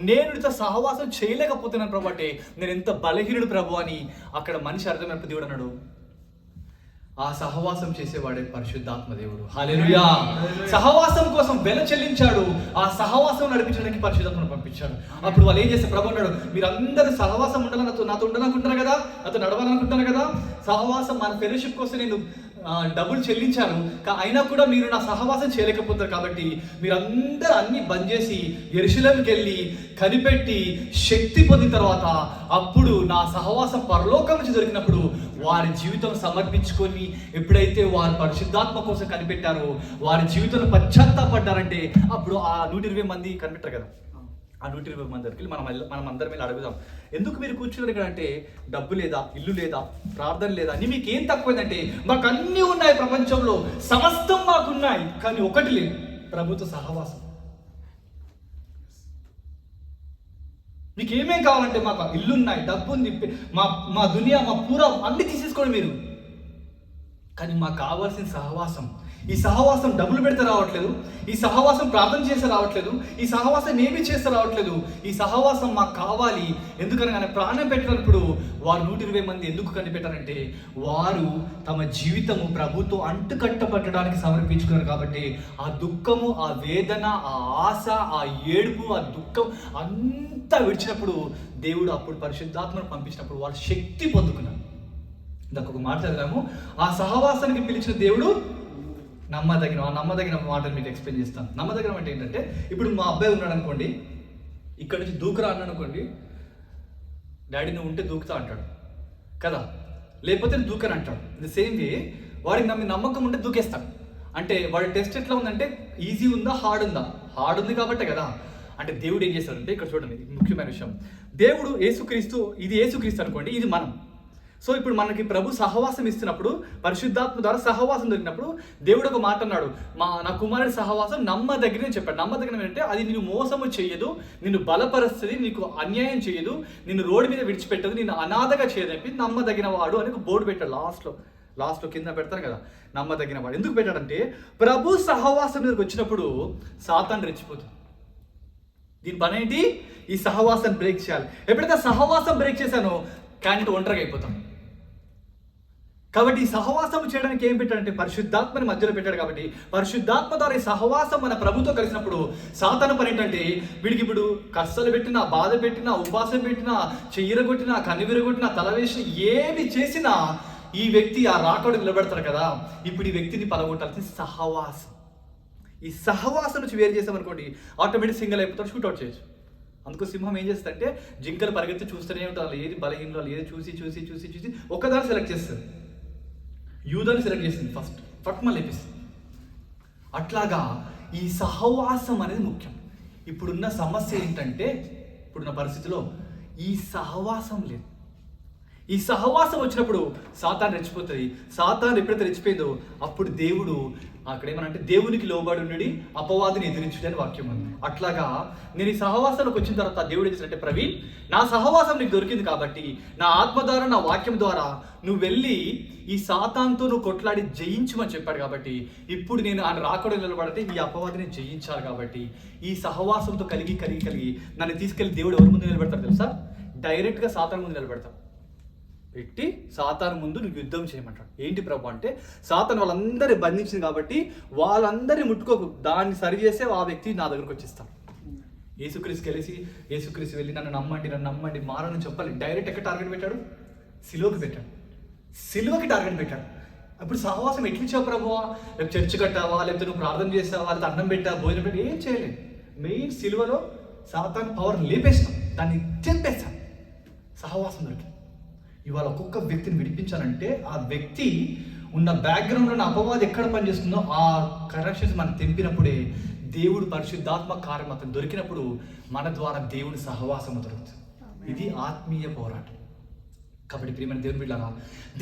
నేను నీతో సహవాసం చేయలేకపోతున్నాను ప్రభు. అంటే నేను ఎంత బలహీనుడు ప్రభు అని అక్కడ మనిషి అర్థమైనప్పుడు దేవుడు అన్నాడు, ఆ సహవాసం చేసేవాడే పరిశుద్ధాత్మ దేవుడు. హల్లెలూయా. సహవాసం కోసం వెల చెల్లించాడు. ఆ సహవాసం నడిపించడానికి పరిశుద్ధాత్మను పంపించాడు. అప్పుడు వాళ్ళు ఏం చేస్తే ప్రభు అన్నాడు, మీరందరూ సహవాసం ఉండాలని నాతో ఉండాలనుకుంటున్నారు కదా, నాతో నడవాలనుకుంటున్నారు కదా, సహవాసం మన ఫెలోషిప్ కోసం నేను డబ్బులు చెల్లించాను, అయినా కూడా మీరు నా సహవాసం చేయలేకపోతారు. కాబట్టి మీరందరూ అన్ని బంద్ చేసి యెరూషలేముకి వెళ్ళి కనిపెట్టి శక్తి పొందిన తర్వాత అప్పుడు నా సహవాసం పరలోకం నుంచి దొరికినప్పుడు వారి జీవితం సమర్పించుకొని ఎప్పుడైతే వారు పరిశుద్ధాత్మ కోసం కనిపెట్టారో, వారి జీవితంలో పశ్చాత్తాపడ్డారంటే అప్పుడు ఆ 120 మంది కనిపెట్టారు కదా, ఆ 120 మంది దగ్గరికి మనం అందరం వెళ్ళి అడుగుదాం, ఎందుకు మీరు కూర్చున్నారు ఇక్కడ అంటే, డబ్బు లేదా, ఇల్లు లేదా, ప్రార్థన లేదా అని మీకు ఏం తక్కువైందంటే, మాకు అన్నీ ఉన్నాయి, ప్రపంచంలో సమస్తం మాకున్నాయి, కానీ ఒకటి లేదు, ప్రభుత్వ సహవాసం. మీకు ఏమేం కావాలంటే మాకు ఇల్లు ఉన్నాయి, డబ్బు ఉంది, మా దునియా, మా పూరా అన్ని తీసేసుకోండి మీరు, కానీ మాకు కావాల్సిన సహవాసం. ఈ సహవాసం డబ్బులు పెడితే రావట్లేదు, ఈ సహవాసం ప్రార్థన చేస్తే రావట్లేదు, ఈ సహవాసం ఏమీ చేస్తే రావట్లేదు, ఈ సహవాసం మాకు కావాలి. ఎందుకనగానే ప్రాణం పెట్టినప్పుడు వారు 120 మంది ఎందుకు కనిపెట్టారంటే, వారు తమ జీవితము ప్రభుతో అంటుకట్టబట్టడానికి సమర్పించుకున్నారు. కాబట్టి ఆ దుఃఖము, ఆ వేదన, ఆ ఆశ, ఆ ఏడుపు, ఆ దుఃఖం అంతా విడిచినప్పుడు దేవుడు అప్పుడు పరిశుద్ధాత్మను పంపించినప్పుడు వాళ్ళు శక్తి పొందుకున్నారు. ఇందాక ఒక మాట చదివాము, ఆ సహవాసానికి పిలిచిన దేవుడు నమ్మదగిన మాటలు మీకు ఎక్స్ప్లెయిన్ చేస్తాను. నమ్మదగిన అంటే ఏంటంటే, ఇప్పుడు మా అబ్బాయి ఉన్నాడు అనుకోండి, ఇక్కడ నుంచి దూకురా అన్నాడు అనుకోండి, డాడీ నువ్వు ఉంటే దూకుతా అంటాడు కదా, లేకపోతే దూకని అంటాడు. ది సేమ్ వే వాడికి నమ్మకం ఉంటే దూకేస్తాడు. అంటే వాడి టెస్ట్ ఎట్లా ఉందంటే, ఈజీ ఉందా, హార్డ్ ఉందా? హార్డ్ ఉంది కాబట్టే కదా. అంటే దేవుడు ఏం చేస్తాడంటే, ఇక్కడ చూడండి ముఖ్యమైన విషయం, దేవుడు యేసుక్రీస్తు, ఇది యేసుక్రీస్తు అనుకోండి, ఇది మనం. సో ఇప్పుడు మనకి ప్రభు సహవాసం ఇస్తున్నప్పుడు, పరిశుద్ధాత్మ ద్వారా సహవాసం దొరికినప్పుడు దేవుడు ఒక మాట అన్నాడు, నా కుమారుడి సహవాసం నమ్మదగినని చెప్పాడు. నమ్మదగిన అంటే అది నిన్ను మోసము చేయదు, నిన్ను బలపరుస్తుంది, నీకు అన్యాయం చేయదు, నిన్ను రోడ్డు మీద విడిచిపెట్టదు, నిన్ను అనాథగా చేయదని నమ్మదగిన వాడు అని ఒక బోర్డు పెట్టాడు. లాస్ట్లో కింద పెడతారు కదా, నమ్మదగిన వాడు. ఎందుకు పెట్టాడంటే, ప్రభు సహవాసం మీదకి వచ్చినప్పుడు సాతాను రెచ్చిపోతుంది. దీని పని ఏంటి? ఈ సహవాసాన్ని బ్రేక్ చేయాలి. ఎప్పుడైతే సహవాసం బ్రేక్ చేశానో కానీ ఒంటరిగా అయిపోతాం. కాబట్టి ఈ సహవాసం చేయడానికి ఏం పెట్టాడంటే, పరిశుద్ధాత్మని మధ్యలో పెట్టాడు. కాబట్టి పరిశుద్ధాత్మ ద్వారా ఈ సహవాసం మన ప్రభుతో కలిసినప్పుడు సాతాను పని ఏంటంటే, వీడికి ఇప్పుడు కష్టాలు పెట్టినా, బాధ పెట్టినా, ఉపవాసం పెట్టినా, చెయ్యిరగొట్టినా, కన్నువిరగొట్టినా, తల వేసి ఏమి చేసినా ఈ వ్యక్తి ఆ రాకడు నిలబెడతాడు కదా. ఇప్పుడు ఈ వ్యక్తిని పలగొట్టాల్సిన సహవాసం. ఈ సహవాసం నుంచి వేరు చేసామనుకోండి, ఆటోమేటిక్ సింగిల్ అయిపోతాడు, షూట్అవుట్ చేయొచ్చు. అందుకు సింహం ఏం చేస్తుందంటే, జింకలు పరిగెత్తి చూస్తూనే ఉంటారు, ఏది బలహీనలు, ఏది చూసి ఒక్కదాన్ని సెలెక్ట్ చేస్తారు. యూదాన్ని సెలెక్ట్ చేసింది ఫస్ట్ మళ్ళీ లేపిస్తుంది. అట్లాగా ఈ సహవాసం అనేది ముఖ్యం. ఇప్పుడున్న సమస్య ఏంటంటే, ఇప్పుడున్న పరిస్థితిలో ఈ సహవాసం లేదు. ఈ సహవాసం వచ్చినప్పుడు సాతాను రెచ్చిపోతుంది. సాతాను ఎప్పుడైతే రెచ్చిపోయిందో అప్పుడు దేవుడు అక్కడ ఏమనంటే, దేవునికి లోబడి ఉండి అపవాదిని ఎదిరించుడు అని వాక్యం ఉంది. అట్లాగా నేను ఈ సహవాసానికి వచ్చిన తర్వాత దేవుడు ఏం చేసినట్టే, ప్రవీణ్ నా సహవాసం నీకు దొరికింది కాబట్టి నా ఆత్మ ద్వారా, నా వాక్యం ద్వారా నువ్వు వెళ్ళి ఈ సాతానుతో నువ్వు కొట్లాడి జయించమని చెప్పాడు. కాబట్టి ఇప్పుడు నేను ఆయన రాకూడదు నిలబడితే ఈ అపవాదిని జయించాలి. కాబట్టి ఈ సహవాసంతో కలిగి నన్ను తీసుకెళ్లి దేవుడు ఎవరి ముందు నిలబెడతాడు తెలుసా? డైరెక్ట్గా సాతాను ముందు నిలబెడతాడు. పెట్టి సాతాను ముందు నువ్వు యుద్ధం చేయమంటాడు. ఏంటి ప్రభు అంటే, సాతాను వాళ్ళందరినీ బంధించింది కాబట్టి వాళ్ళందరినీ ముట్టుకోకు, దాన్ని సరి చేసే ఆ వ్యక్తి నా దగ్గరకు వచ్చేస్తాడు. యేసుక్రీస్తు వెళ్ళి నన్ను నమ్మండి మారని చెప్పాలి. డైరెక్ట్ ఎక్కడ టార్గెట్ పెట్టాడు? సిలువకి టార్గెట్ పెట్టాడు. అప్పుడు సహవాసం ఎట్లిచ్చావు ప్రభువా? లేకపోతే చర్చ్ కట్టావా, లేకపోతే నువ్వు ప్రార్థన చేసావా, లేకపోతే అన్నం పెట్టావా, భోజనం పెట్టి ఏం చేయలేదు. మెయిన్ సిలువలో సాతాను పవర్ లేపేస్తాం, దాన్ని చంపేస్తాం. సహవాసం దొరికి ఇవాళ ఒక్కొక్క వ్యక్తిని విడిపించాలంటే, ఆ వ్యక్తి ఉన్న బ్యాక్గ్రౌండ్లో ఉన్న అపవాది ఎక్కడ పనిచేస్తుందో ఆ కరెక్షన్స్ మనం తెంపినప్పుడే దేవుడు పరిశుద్ధాత్మ కార్యం అతను దొరికినప్పుడు మన ద్వారా దేవుని సహవాసం దొరుకుతుంది. ఇది ఆత్మీయ పోరాటం. కాబట్టి ప్రియమైన దేవుని బిడ్డలారా,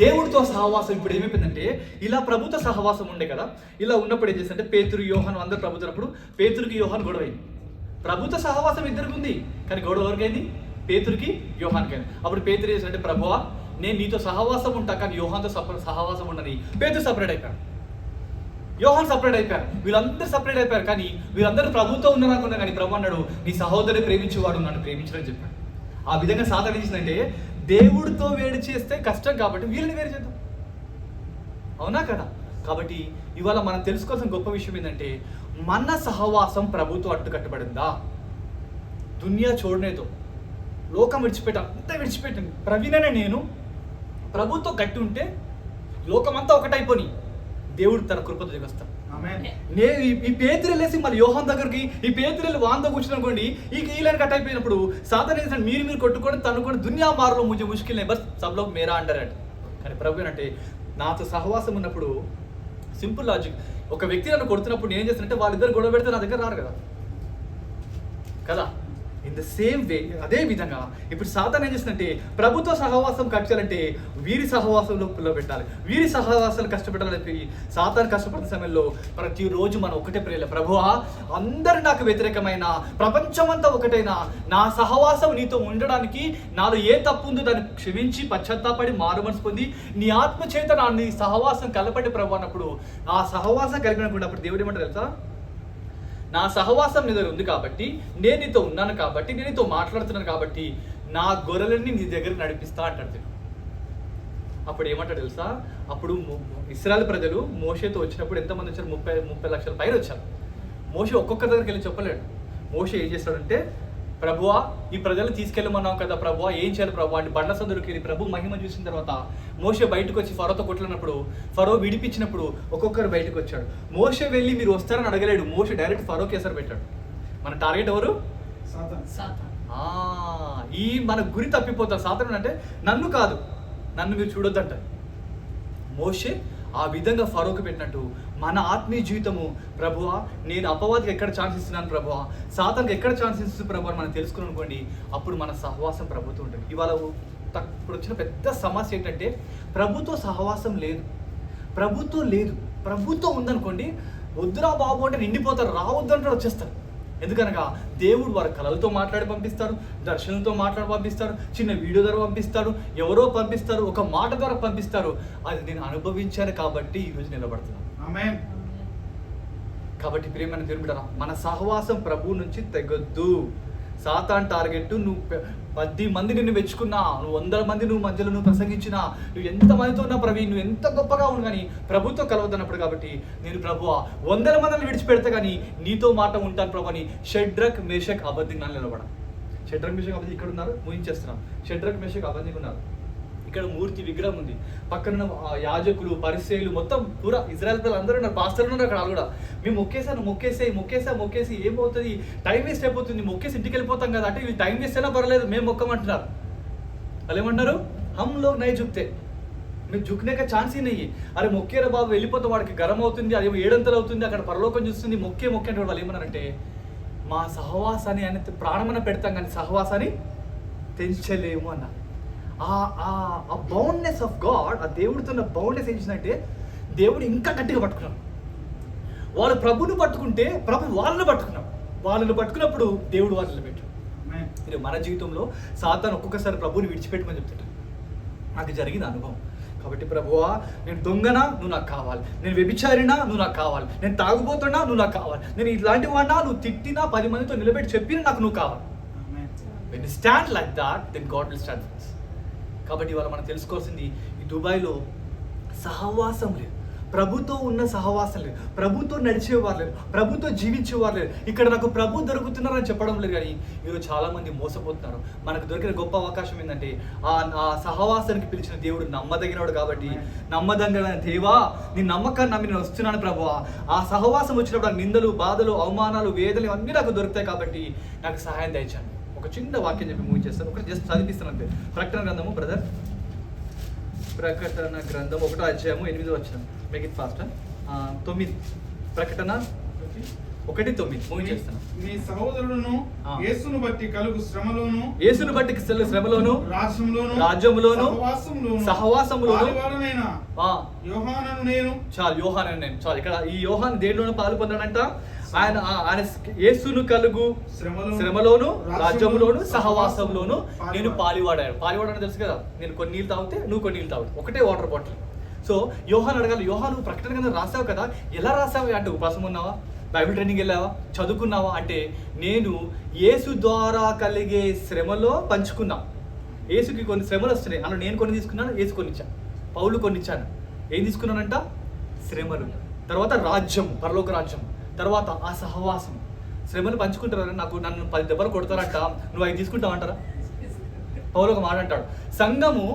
దేవుడితో సహవాసం ఇప్పుడు ఏమైపోయిందంటే, ఇలా ప్రభుత్వ సహవాసం ఉండే కదా, ఇలా ఉన్నప్పుడు ఏం చేస్తుంటే పేతురు, యోహాను అందరూ ప్రభుత్వప్పుడు పేతురుకి యోహాను గొడవ అయింది. ప్రభుత్వ సహవాసం ఇద్దరికి ఉంది, కానీ గొడవ ఎవరికైంది? పేతురుకి, యోహాన్కి. అప్పుడు పేతురు చేసినట్టే, ప్రభువా నేను నీతో సహవాసం ఉంటా, కానీ యోహాన్తో సహవాసం ఉండని. పేతురు సపరేట్ అయిపోయారు, యోహాన్ సపరేట్ అయిపోయారు, వీళ్ళందరూ సపరేట్ అయిపోయారు. కానీ వీళ్ళందరూ ప్రభుతో ఉన్నారు అనుకున్నా, కానీ ప్రభు అన్నాడు, నీ సహోదరుని ప్రేమించేవాడు నన్ను ప్రేమించడని చెప్పాడు. ఆ విధంగా సాధన చేసిందంటే, దేవుడితో వేడి చేస్తే కష్టం కాబట్టి వీళ్ళని వేరు చేద్దాం. అవునా కదా? కాబట్టి ఇవాళ మనం తెలుసుకోవాల్సిన గొప్ప విషయం ఏంటంటే మన సహవాసం ప్రభుతో అడ్డుకట్టబడిందా? దునియా చూడనేతో లోకం విడిచిపెట్టాను, అంతా విడిచిపెట్టాను. ప్రవీణనే నేను ప్రభుతో గట్టి ఉంటే లోకమంతా ఒకటైపోయి దేవుడు తన కృపతో దిగొస్తాడు. నేను ఈ పేతురు లేసి మళ్ళీ యోహాన్ దగ్గరికి ఈ పేతురు వాంతో కూర్చుని అనుకోండి, ఈ కీలను కట్ అయిపోయినప్పుడు సాధారణ ఏంటంటే మీరు కొట్టుకొని తనుకొని దునియా మారులో ముझे ముష్కిల్ नहीं बस सब लोग मेरा अंडर है. కానీ ప్రభు ఏంటంటే నాతో సహవాసం ఉన్నప్పుడు సింపుల్ లాజిక్, ఒక వ్యక్తి నన్ను కొడుతున్నప్పుడు నేను ఏం చేస్తానంటే వాళ్ళిద్దరు గొడవ పెడితే నా దగ్గర రారు కదా కదా. ఇన్ ద సేమ్ వే అదే విధంగా ఇప్పుడు సాతాను ఏం చేస్తుందంటే ప్రభుత్వ సహవాసం కట్ చేయాలంటే వీరి సహవాసంలో పెట్టాలి, వీరి సహవాసాలు కష్టపెట్టాలని చెప్పి సాతాను కష్టపడిన సమయంలో ప్రతిరోజు మనం ఒకటే ప్రేయర్, ప్రభువా అందరు నాకు వ్యతిరేకమైన ప్రపంచమంతా ఒకటైనా నా సహవాసం నీతో ఉండడానికి నాలో ఏ తప్పు ఉందో దాన్ని క్షమించి పశ్చాత్తాపడి మారు మనసు పొంది నీ ఆత్మ చేత నా నీ సహవాసం కలపండి ప్రభు అన్నప్పుడు ఆ సహవాసం కలిపినప్పుడు దేవుడు ఏమంటారు తెలుసా? నా సహవాసం నీ దగ్గర ఉంది కాబట్టి, నేను నీతో ఉన్నాను కాబట్టి, నేను నీతో మాట్లాడుతున్నాను కాబట్టి నా గొర్రెలన్నీ నీ దగ్గర నడిపిస్తా అంటాడు. అప్పుడు ఏమంటాడు తెలుసా? అప్పుడు ఇశ్రాయేలు ప్రజలు మోషేతో వచ్చినప్పుడు ఎంతమంది వచ్చారు? 30 లక్షల పైన వచ్చారు. మోషే ఒక్కొక్క దగ్గరికి వెళ్ళి చెప్పలేడు. మోషే ఏం చేస్తాడంటే, ప్రభువా ఈ ప్రజలు తీసుకెళ్ళమన్నావు కదా ప్రభువా, ఏం చేయాలి ప్రభు అంటే బండ్ల సందుకి ప్రభు మహిమ చూసిన తర్వాత మోషే బయటకు వచ్చి ఫరోతో కొట్టినప్పుడు ఫరో విడిపించినప్పుడు ఒక్కొక్కరు బయటకు వచ్చాడు. మోషే వెళ్ళి మీరు వస్తారని అడగలేడు, మోషే డైరెక్ట్ ఫరో కేసరి పెట్టాడు. మన టార్గెట్ ఎవరు? ఈ మన గురి తప్పిపోతారు. సాతాను అంటే నన్ను కాదు, నన్ను మీరు చూడొద్దంట. మోషే ఆ విధంగా ఫరోకి పెట్టినట్టు మన ఆత్మీయ జీవితము, ప్రభువా నేను అపవాదికి ఎక్కడ ఛాన్స్ ఇస్తున్నాను ప్రభువా, సాతానికి ఎక్కడ ఛాన్స్ ఇస్తుంది ప్రభు అని మనం తెలుసుకుని అనుకోండి, అప్పుడు మన సహవాసం ప్రభుతో ఉంటుంది. ఇవాళ ఇప్పుడు వచ్చిన పెద్ద సమస్య ఏంటంటే ప్రభుతో సహవాసం లేదు, ప్రభుతో లేదు. ప్రభుతో ఉందనుకోండి, వద్దురా బాబు అంటే నిండిపోతారు, రావద్దు అంటే వచ్చేస్తారు. ఎందుకనగా దేవుడు వారి కళలతో మాట్లాడి పంపిస్తారు, దర్శనంతో మాట్లాడి పంపిస్తారు, చిన్న వీడియో ద్వారా పంపిస్తారు, ఎవరో పంపిస్తారు, ఒక మాట ద్వారా పంపిస్తారు. అది నేను అనుభవించాను కాబట్టి ఈరోజు నిలబడుతున్నాను. ఆమేన్. కాబట్టి ప్రియమైన దేవుని బిడ్డలారా, మన సహవాసం ప్రభు నుంచి తెగొద్దు. సాతాన్ టార్గెట్, నువ్వు 10 మంది నిన్ను మెచ్చుకున్నా, నువ్వు 100 మంది నువ్వు మధ్యలో నువ్వు ప్రసంగించినా, నువ్వు ఎంత మందితో ఉన్నా ప్రవీణ్, నువ్వు ఎంత గొప్పగా ఉండు కానీ ప్రభుతో కలవద్దన్నప్పుడు కాబట్టి నేను ప్రభువా 100 మందిని విడిచిపెడతా కానీ నీతో మాట ఉంటాను ప్రభు అని షడ్రక్ మేషక్ అబద్ధిజ్ఞానులు నిలబడ. షడ్రక్ మేషక్ అబద్ధి ఇక్కడ ఉన్నారు, ముగించేస్తున్నాం. షడ్రక్ మేషక్ అబద్ధిగా ఉన్నారు. ఇక్కడ మూర్తి విగ్రహం ఉంది, పక్కన యాజకులు పరిసయ్యులు మొత్తం పూరా ఇజ్రాయెల్ ప్రజలు అందరూ ఉన్నారు, పాస్టర్లు ఉన్నారు అక్కడ. వాళ్ళు కూడా మేము మొక్కేసి ఏమవుతుంది, టైం వేస్ట్ అయిపోతుంది, మొక్కేసి ఇంటికి వెళ్ళిపోతాం కదా అంటే ఇవి టైం వేస్ట్ అయినా పర్లేదు మేము మొక్కమంటున్నారు. వాళ్ళు ఏమంటారు? హమ్ లోగ్ నై జుక్తే, మేము జుక్నేక ఛాన్స్ ఈ నయ్యి. అరే మొక్కేరా బాబు వెళ్ళిపోతాం, వాడికి గరం అవుతుంది, అదేమో 7 అవుతుంది, అక్కడ పరలోకం చూస్తుంది, మొక్కే అంటే వాళ్ళు ఏమన్నారంటే మా సహవాసాన్ని ఆయన ప్రాణమన పెడతాం కానీ సహవాసాన్ని తెంచలేము అన్నారు. ఆ బౌండ్నెస్ ఆఫ్ గాడ్, ఆ దేవుడితో ఉన్న బౌండ్నెస్ ఏం చేసిందంటే దేవుడు ఇంకా గట్టిగా పట్టుకున్నాడు. వాళ్ళు ప్రభుని పట్టుకుంటే ప్రభు వాళ్ళని పట్టుకున్నాడు, వాళ్ళని పట్టుకున్నప్పుడు దేవుడు వాళ్ళని పెట్టాడు. ఇది మన జీవితంలో సాతాను ఒక్కొక్కసారి ప్రభుని విడిచిపెట్టమని చెప్తాడు. నాకు జరిగిన అనుభవం. కాబట్టి ప్రభువా నేను దొంగనా నువ్వు నాకు కావాలి, నేను వ్యభిచారినా నువ్వు నాకు కావాలి, నేను తాగుబోతున్నా నువ్వు నాకు కావాలి, నేను ఇలాంటి వాడినా నువ్వు తిట్టినా 10 మందితో నిలబెట్టి చెప్పినా నాకు నువ్వు కావాలి. When you stand like that, then God will stand for us. కాబట్టి ఇవాళ మనం తెలుసుకోవాల్సింది, ఈ దుబాయ్లో సహవాసం లేదు, ప్రభుతో ఉన్న సహవాసం లేదు, ప్రభుతో నడిచేవారు లేరు, ప్రభుతో జీవించేవారు లేరు. ఇక్కడ నాకు ప్రభు దొరుకుతున్నారని చెప్పడం లేదు కానీ ఈరోజు చాలా మంది మోసపోతున్నారు. మనకు దొరికిన గొప్ప అవకాశం ఏంటంటే ఆ సహవాసానికి పిలిచిన దేవుడు నమ్మదగినవాడు. కాబట్టి నమ్మదగిన దేవా నీ నమ్మకాన్ని నమ్మి నేను వస్తున్నాను ప్రభువా, ఆ సహవాసం వచ్చినప్పుడు నిందలు బాధలు అవమానాలు వేదనలు అన్నీ నాకు దొరుకుతాయి కాబట్టి నాకు సహాయం దయచేయండి. ఒక చిన్న వాక్యం చెప్పి మూవ్ చేస్తాను, ఒకటి జస్ట్ చదివిస్తాను అంతే. ప్రకటన గ్రంథము బ్రదర్, ప్రకటన గ్రంథం 1వ అధ్యాయము 8వ వచనం, మేక్ ఇట్ ఫాస్ట్. 9 ప్రకటన 1:9 మూవ్ చేస్తాను. మీ సహోదరులను యేసును బట్టి కలుగు శ్రమలోను, యేసును బట్టి శ్రమలోను, రాజ్యములోను సహవాసములోను యోహానను నేను. చాలు ఇక్కడ ఈ యోహాను దేనిలోనూ పాలు పొందాడంట. ఆయన యేసును కలుగు శ్రమలోను రాజ్యములోను సహవాసంలోను నేను పాలివాడాను. పాలివాడని తెలుసు కదా, నేను కొన్ని నీళ్ళు తాగితే నువ్వు కొన్ని నీళ్ళు తాగుతావు, ఒకటే వాటర్ బాటిల్. సో యోహాను అడగాలి, యోహాను ప్రకటన కింద రాసావు కదా, ఎలా రాసావు అంటే ఉపవాసం ఉన్నావా, బైబిల్ ట్రైనింగ్ వెళ్ళావా, చదువుకున్నావా అంటే నేను యేసు ద్వారా కలిగే శ్రమలో పంచుకున్నా. యేసుకి కొన్ని శ్రమలు వస్తున్నాయి, అలా నేను కొన్ని తీసుకున్నాను, యేసు కొన్ని ఇచ్చాను, పౌలు కొన్ని ఇచ్చాను, ఏం తీసుకున్నానంట? శ్రమలు, తర్వాత రాజ్యం, పరలోక రాజ్యం, తర్వాత ఆ సహవాసం. శ్రమలు పంచుకుంటారు. నన్ను 10 దెబ్బలు కొడతారంట, నువ్వు 5 తీసుకుంటావంటారా? పౌలు ఒక మాట అంటాడు, సంఘము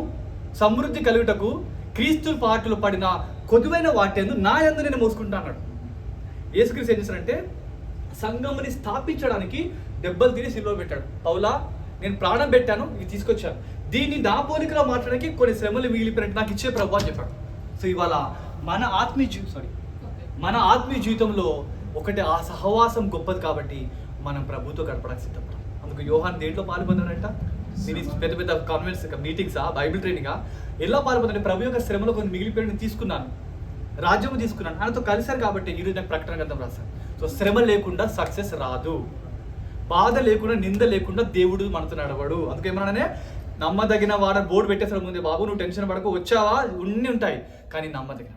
సమృద్ధి కలుగుటకు క్రీస్తు పాటలు పడిన కొదువైన వాటేందు నా యందు నేను మోసుకుంటా అన్నాడు. యేసుక్రీస్తు ఏం చేశాడంటే సంఘముని స్థాపించడానికి దెబ్బలు తిని సిలువ పెట్టాడు. పౌలా, నేను ప్రాణం పెట్టాను, ఇది తీసుకొచ్చాను, దీన్ని నా పోలికలో మాట్లాడడానికి కొన్ని శ్రమలు మిగిలిపోయినట్టు నాకు ఇచ్చే ప్రభు అని చెప్పాడు. సో ఇవాళ మన ఆత్మీయ జీవితంలో ఒకటి ఆ సహవాసం గొప్పది కాబట్టి మనం ప్రభుతో గడపడానికి సిద్ధపడాలి. అందుకు యోహాన్ దేంట్లో పాల్పొందాడంట? పెద్ద పెద్ద కాన్ఫరెన్స్ మీటింగ్సా, బైబిల్ ట్రైనింగా, ఎలా పాల్పొందంటే ప్రభు యొక్క శ్రమలో కొన్ని మిగిలిపోయిన తీసుకున్నాను, రాజ్యం తీసుకున్నాను, ఆయనతో కలిశారు కాబట్టి ఈరోజు నాకు ప్రకటన గ్రంథం రాశాను. సో శ్రమ లేకుండా సక్సెస్ రాదు, బాధ లేకుండా, నింద లేకుండా దేవుడు మనతో నడవడు. అందుకేమన్నానే, నమ్మదగిన వాడని బోర్డు పెట్టేసాడు ముందే, బాబు నువ్వు టెన్షన్ పడకు, వచ్చావా ఉన్ని ఉంటాయి కానీ నమ్మదగిన.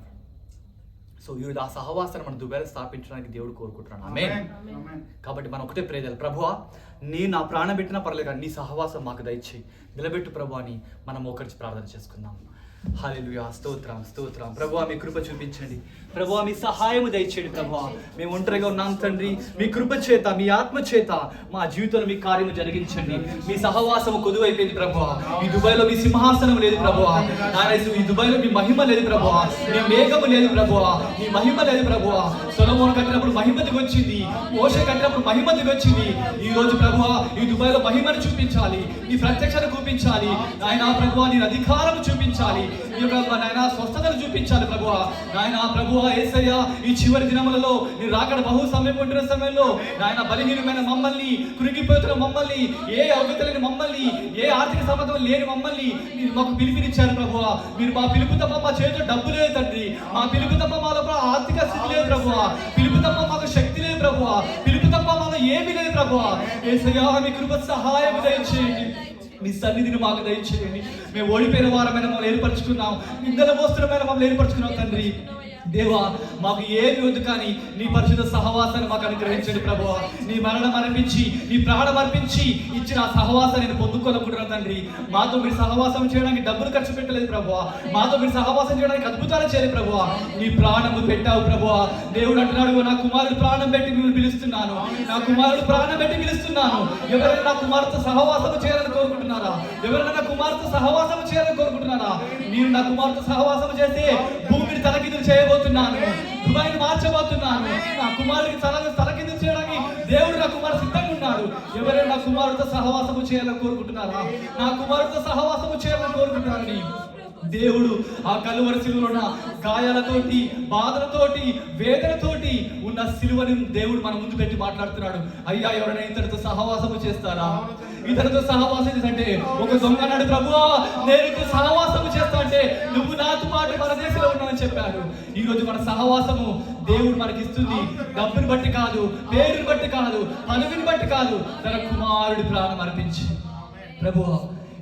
సో ఈరోజు ఆ సహవాసాన్ని మన దుబాయ్లో స్థాపించడానికి దేవుడు కోరుకుంటున్నాడు. ఆమేన్. కాబట్టి మనం ఒకటే ప్రే చేయాలి, ప్రభువా నీ నా ప్రాణం పెట్టినా పర్లేదు కానీ నీ సహవాసం మాకు దయచేయి, నిలబెట్టు ప్రభు అని మనం ఒకరికి ప్రార్థన చేసుకుందాం. హల్లెలూయా, స్తోత్రం స్తోత్రం. ప్రభువా మీ కృప చూపించండి, ప్రభువా మీ సహాయము దయచేయండి. ప్రభువా మేము ఒంటరిగా ఉన్నాం తండ్రి, మీ కృప చేత, మీ ఆత్మ చేత మా జీవితంలో మీ కార్యము జరిగించండి. మీ సహవాసము కొదువైపోయింది ప్రభువా. ఈ దుబాయ్లో మీ సింహాసనం లేదు ప్రభువా, ఈ దుబాయ్లో మీ మహిమ లేదు ప్రభువా, మీ మేఘము లేదు ప్రభువా, మీ మహిమ లేదు ప్రభువా. సొలొమోను కట్టినప్పుడు మహిమ దిగొచ్చింది, మోషే కట్టినప్పుడు మహిమ దిగొచ్చింది. ఈ రోజు ప్రభువా ఈ దుబాయ్లో మహిమను చూపించాలి, నీ ప్రత్యక్షత చూపించాలి నాయనా. ప్రభువా నీ అధికారం చూపించాలి, ఈ యొక్క నాయనా స్వస్థతను చూపించాలి ప్రభువా. నాయనా ప్రభువా యేసయ్యా ఈ చివరి దినములలో నీ రాకడ బహు సమయం ఉంటున్న సమయంలో నాయన బలహీనమైన మమ్మల్ని, కృంగిపోతున్న మమ్మల్ని, ఏ యోగ్యత లేని మమ్మల్ని, ఏ ఆర్థిక సమర్థం లేని మమ్మల్ని మీరు మాకు పిలుపునిచ్చారు ప్రభువా. మీరు మా పిలుపు తప్ప మా చేతిలో డబ్బు లేదు తండ్రి, మా పిలుపు తప్ప మా లోపల ఆర్థిక స్థితి లేదు ప్రభువా, పిలుపు తప్ప మాకు శక్తి లేదు ప్రభువా, పిలుపు తప్ప మాకు ఏమీ లేదు ప్రభువా. యేసయ్యా మీ కృప సహాయం దయచేయండి, మీ సన్నిధిని మాకు దయచేయండి. మేము ఓడిపోయిన వారమైన మమ్మల్ని ఏర్పరచుకున్నాం, నిందల మోస్తులమైన మమ్మల్ని ఏర్పరచుకున్నాం తండ్రి. దేవా మాకు ఏమి వద్దు కానీ నీ పరిశుద్ధ సహవాసాన్ని మాకు అనుగ్రహించండి ప్రభువా. నీ మరణం అర్పించి, నీ ప్రాణం అర్పించి ఇచ్చిన ఆ సహవాసాన్ని నేను పొందుకోనుకుంటున్నాను తండ్రి. మాతో మీరు సహవాసం చేయడానికి డబ్బులు ఖర్చు పెట్టలేదు ప్రభువా, మాతో మీరు సహవాసం చేయడానికి అద్భుతాలు చేయలేదు ప్రభువా. నీ ప్రాణము పెట్టావు ప్రభువా. దేవుడు అంటున్నాడు, నా కుమారుడు ప్రాణం పెట్టి మిమ్మల్ని పిలుస్తున్నాను, నా కుమారుడు ప్రాణం పెట్టి పిలుస్తున్నాను. ఎవరైనా నా కుమారుతో సహవాసం చేయాలని కోరుకుంటున్నారా? ఎవరైనా నా కుమారుతో సహవాసం చేయాలని కోరుకుంటున్నారా? మీరు నా కుమారుతో సహవాసం చేస్తే భూమిని తలకిందులు చేయబోతున్నాను, దుబాయ్ని మార్చబోతున్నాను. నా కుమారుడికి తలకిందులు చేయడానికి దేవుడు నా కుమారుడు సిద్ధంగా ఉన్నాడు. ఎవరైనా నా కుమారుడితో సహవాసము చేయాలని కోరుకుంటున్నారా? నా కుమారుడితో సహవాసము చేయాలని కోరుకుంటున్నారని దేవుడు ఆ కలువరి సిలువలో గాయాలతోటి, బాధలతోటి, వేదనతోటి ఉన్న సిలువని దేవుడు మన ముందు పెట్టి మాట్లాడుతున్నాడు. అయ్యా ఎవరైనా ఇతడితో సహవాసము చేస్తారా? ఇతడితో సహవాసం చేస్తే ఒక దొంగ అన్నాడు, ప్రభువా నేను సహవాసము చేస్తా అంటే నువ్వు నాతో పాటు పరదేశంలో ఉన్నావని చెప్పాడు. ఈ రోజు మన సహవాసము దేవుడు మనకి ఇస్తుంది, డబ్బుని బట్టి కాదు, పేరుని బట్టి కాదు, పదవిని బట్టి కాదు, తన కుమారుడి ప్రాణం అర్పించి. ప్రభువా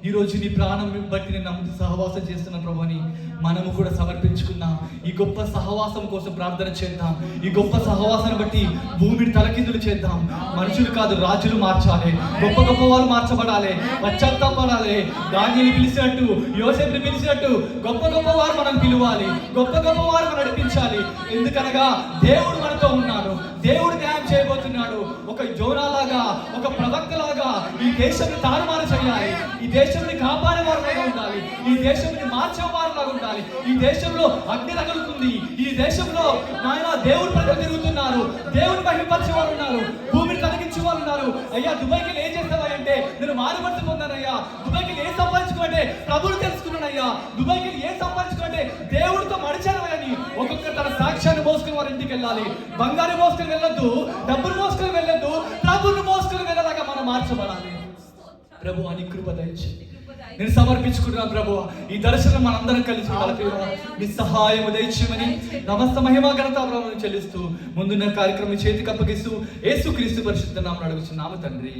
ఈ రోజు నీ ప్రాణం బట్టి నేను నమ్ముతూ సహవాసం చేస్తున్న ప్రభుని మనము కూడా సమర్పించుకుందాం. ఈ గొప్ప సహవాసం కోసం ప్రార్థన చేద్దాం. ఈ గొప్ప సహవాసాన్ని బట్టి భూమిని తలకిందులు చేద్దాం. మనుషులు కాదు రాజులు మార్చాలి, గొప్ప గొప్ప వారు మార్చబడాలి, పశ్చాత్తాపడాలి. దానిని పిలిచినట్టు, యోసేపుని పిలిచినట్టు గొప్ప గొప్ప వారు మనం పిలవాలి, గొప్ప గొప్ప వారు మనం నడిపించాలి. ఎందుకనగా దేవుడు మనతో ఉన్నాడు, దేవుడు న్యాయం చేయబోతున్నాడు. ఒక జోనాలాగా, ఒక ప్రవక్తలాగా ఈ దేశాన్ని తారుమారు చేయాలి, ఈ దేశాన్ని కాపాడే వారులాగా ఉండాలి, ఈ దేశాన్ని మార్చే వారులాగా ఉండాలి. ఈ దేశంలో అగ్ని రగులుతుంది, ఈ దేశంలో నాయన దేవుడు ప్రజలు తిరుగుతున్నారు, దేవుడు మహిమపరిచే వారు ఉన్నారు, భూమిని కలిగించే వారు ఉన్నారు. అయ్యా దుబాయ్కి ఏం చేస్తావా అంటే నేను మారుమడుతు పొందానయ్యా. దుబాయ్కి ఏం సంపాదించుకుంటే ప్రభుడు తెలుసుకున్నానయ్యా. దుబాయ్కి ఏం సంపాదించుకుంటే దేవుడితో మడిచానని ఒక్కొక్కరు తన సాక్ష్యాన్ని మోసుకుని వారి ఇంటికి వెళ్ళాలి. బంగారు మోసుకుని వెళ్ళొద్దు, డబ్బులు మోసుకుని వెళ్ళొద్దు, ప్రభుని మోసుకుని వెళ్ళలాగా మనం మార్చబడాలి. ప్రభు అని కృప దయచేయండి, నేను సమర్పించుకుంటున్నాను ప్రభు. ఈ దర్శనం మనందరం కలిసి ఉండాలి. మీ సహాయం దయచేయమని సమస్త మహిమా ఘనత ప్రభువును చెల్లిస్తూ ముందున్న కార్యక్రమం చేతికి అప్పగిస్తూ యేసుక్రీస్తు పరిశుద్ధ నామమున అడుగుచున్నాము తండ్రి.